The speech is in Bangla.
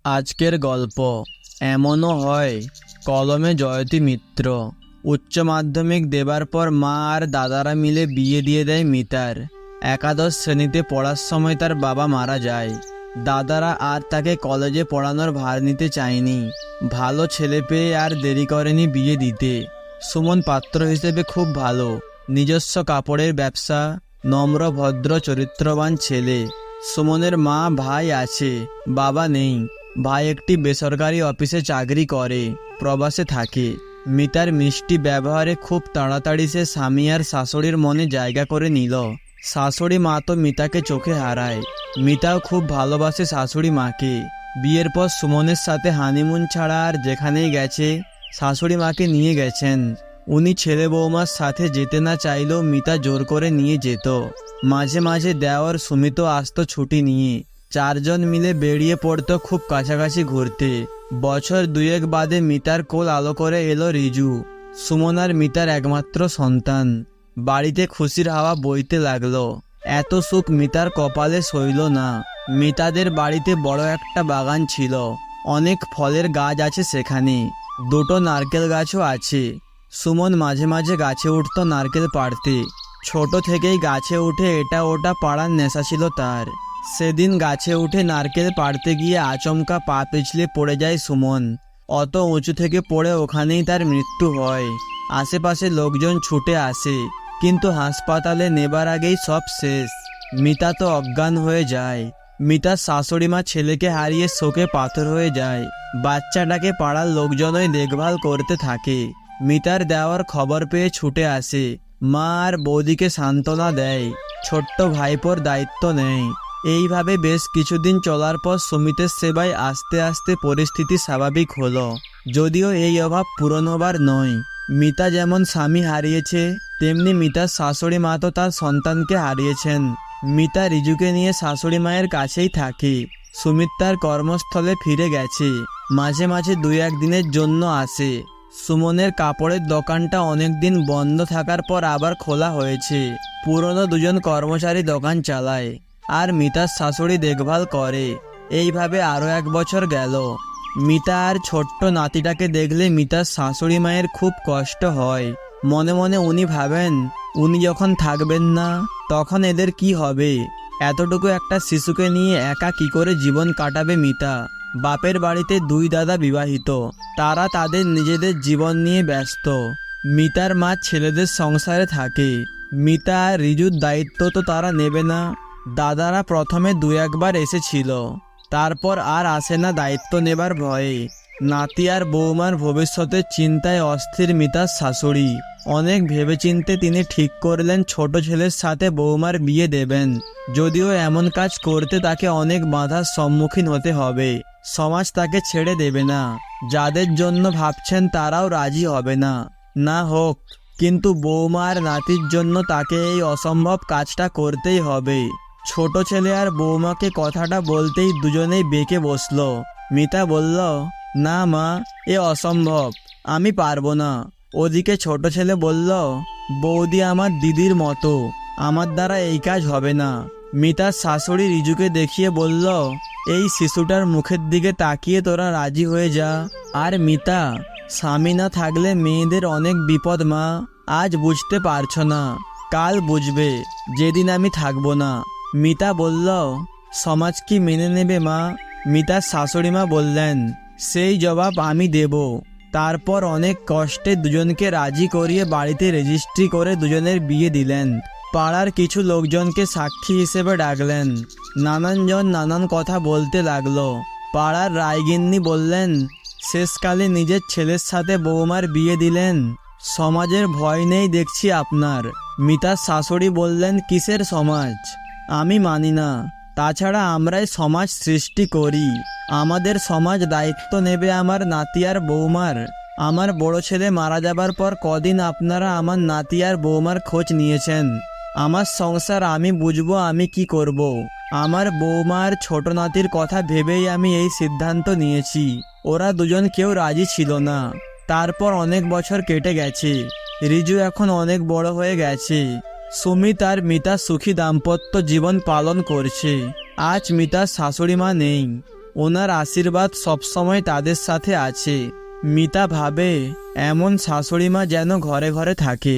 আজকের গল্প এমনও হয়। কলমে জয়তী মিত্র উচ্চ মাধ্যমিক দেবার পর মা আর দাদারা মিলে বিয়ে দিয়ে দেয় মিতার। একাদশ শ্রেণীতে পড়ার সময় তার বাবা মারা যায়। দাদারা আর তাকে কলেজে পড়ানোর ভার নিতে চায়নি। ভালো ছেলে পেয়ে আর দেরি করেনি বিয়ে দিতে। সুমন পাত্র হিসেবে খুব ভালো, নিজস্ব কাপড়ের ব্যবসা, নম্র ভদ্র চরিত্রবান ছেলে। সুমনের মা ভাই আছে, বাবা নেই। ভাই একটি বেসরকারি অফিসে চাকরি করে, প্রবাসে থাকে। মিতার মিষ্টি ব্যবহারে খুব তাড়াতাড়ি সে স্বামী আর শাশুড়ির মনে জায়গা করে নিল। শাশুড়ি মা তো মিতাকে চোখে হারায়। মিতাও খুব ভালোবাসে শাশুড়ি মাকে। বিয়ের পর সুমনের সাথে হানিমুন ছাড়া আর যেখানেই গেছে শাশুড়ি মাকে নিয়ে গেছেন। উনি ছেলে বৌমার সাথে যেতে না চাইলেও মিতা জোর করে নিয়ে যেত। মাঝে মাঝে দেওর সুমিত আসতো ছুটি নিয়ে। চারজন মিলে বেরিয়ে পড়তো খুব কাছাকাছি ঘুরতে। বছর দুয়েক বাদে মিতার কোল আলো করে এলো রিজু, সুমন আর মিতার একমাত্র সন্তান। বাড়িতে খুশির হাওয়া বইতে লাগলো। এত সুখ মিতার কপালে সইল না। মিতাদের বাড়িতে বড় একটা বাগান ছিল, অনেক ফলের গাছ আছে সেখানে, দুটো নারকেল গাছও আছে। সুমন মাঝে মাঝে গাছে উঠতো নারকেল পাড়তে। ছোট থেকেই গাছে উঠে এটা ওটা পাড়ার নেশা ছিল তার। সেদিন গাছে উঠে নারকেল পাড়তে গিয়ে আচমকা পা পিছলে পড়ে যায় সুমন। অত উঁচু থেকে পড়ে ওখানেই তার মৃত্যু হয়। আশেপাশে লোকজন ছুটে আসে, কিন্তু হাসপাতালে নেবার আগেই সব শেষ। মিতা তো অজ্ঞান হয়ে যায়। মিতার শাশুড়ি মা ছেলেকে হারিয়ে শোকে পাথর হয়ে যায়। বাচ্চাটাকে পাড়ার লোকজনই দেখভাল করতে থাকে। মিতার দেওয়ার খবর পেয়ে ছুটে আসে। মা আর বৌদিকে সান্ত্বনা দেয়, ছোট্ট ভাইপোর দায়িত্ব নেয়। এইভাবে বেশ কিছুদিন চলার পর সুমিতের সেবায় আস্তে আস্তে পরিস্থিতি স্বাভাবিক হলো। যদিও এই অভাব পূরণ হবার নয়। মিতা যেমন স্বামী হারিয়েছে, তেমনি মিতার শাশুড়ি মা তো তার সন্তানকে হারিয়েছেন। মিতা রিজুকে নিয়ে শাশুড়ি মায়ের কাছেই থাকে। সুমিত তার কর্মস্থলে ফিরে গেছে। মাঝে মাঝে দুই একদিনের জন্য আসে। সুমনের কাপড়ের দোকানটা অনেকদিন বন্ধ থাকার পর আবার খোলা হয়েছে। পুরনো দুজন কর্মচারী দোকান চালায়, আর মিতার শাশুড়ি দেখভাল করে। এইভাবে আরও এক বছর গেল। মিতা আর ছোট্ট নাতিটাকে দেখলে মিতার শাশুড়ি মায়ের খুব কষ্ট হয়। মনে মনে উনি ভাবেন, উনি যখন থাকবেন না তখন এদের কি হবে। এতটুকু একটা শিশুকে নিয়ে একা কি করে জীবন কাটাবে মিতা। বাপের বাড়িতে দুই দাদা বিবাহিত, তারা তাদের নিজেদের জীবন নিয়ে ব্যস্ত। মিতার মা ছেলেদের সংসারে থাকে। মিতা আর রিজুর দায়িত্ব তো তারা নেবে না। দাদারা প্রথমে দু একবার এসেছিল, তারপর আর আসে না দায়িত্ব নেবার ভয়ে। নাতি আর বৌমার ভবিষ্যতের চিন্তায় অস্থির মিতার শাশুড়ি। অনেক ভেবেচিন্তে তিনি ঠিক করলেন ছোট ছেলের সাথে বৌমার বিয়ে দেবেন। যদিও এমন কাজ করতে তাকে অনেক বাধার সম্মুখীন হতে হবে। সমাজ তাকে ছেড়ে দেবে না। যাদের জন্য ভাবছেন তারাও রাজি হবে না। না হোক, কিন্তু বৌমা আর নাতির জন্য তাকে এই অসম্ভব কাজটা করতেই হবে। ছোট ছেলে আর বৌমাকে কথাটা বলতেই দুজনেই বেঁকে বসলো। মিতা বলল, না মা, এ অসম্ভব, আমি পারবো না। ওদিকে ছোট ছেলে বলল, বৌদি আমার দিদির মতো, আমার দ্বারা এই কাজ হবে না। মিতার শাশুড়ি রিজুকে দেখিয়ে বলল, এই শিশুটার মুখের দিকে তাকিয়ে তোরা রাজি হয়ে যা। আর মিতা, স্বামী না থাকলে মেয়েদের অনেক বিপদ মা। আজ বুঝতে পারছো না, কাল বুঝবে, যেদিন আমি থাকবো না। মিতা বলল, সমাজ কি মেনে নেবে মা? মিতার শাশুড়ি মা বললেন, সেই জবাব আমি দেব। তারপর অনেক কষ্টে দুজনকে রাজি করিয়ে বাড়িতে রেজিস্ট্রি করে দুজনের বিয়ে দিলেন। পাড়ার কিছু লোকজনকে সাক্ষী হিসেবে ডাকলেন। নানানজন নানান কথা বলতে লাগলো। পাড়ার রায়গিন্নি বললেন, শেষকালে নিজের ছেলের সাথে বৌমার বিয়ে দিলেন, সমাজের ভয় নেই দেখছি আপনার। মিতার শাশুড়ি বললেন, কিসের সমাজ? আমি মানি না। তাছাড়া আমরাই সমাজ সৃষ্টি করি। আমাদের সমাজ দায়িত্ব নেবে আমার নাতি আর বৌমার। আমার বড় ছেলে মারা যাবার পর কদিন আপনারা আমার নাতি আর বৌমার খোঁজ নিয়েছেন। আমার সংসার আমি বুঝবো, আমি কি করব। আমার বৌমা আর ছোট নাতির কথা ভেবেই আমি এই সিদ্ধান্ত নিয়েছি। ওরা দুজন কেউ রাজি ছিল না। তারপর অনেক বছর কেটে গেছে। রিজু এখন অনেক বড় হয়ে গেছে। সুমিত আর মিতা সুখী দাম্পত্য জীবন পালন করছে। আজ মিতার শাশুড়ি মা নেই। ওনার আশীর্বাদ সবসময় তাদের সাথে আছে। মিতা ভাবে এমন শাশুড়ি মা যেন ঘরে ঘরে থাকে।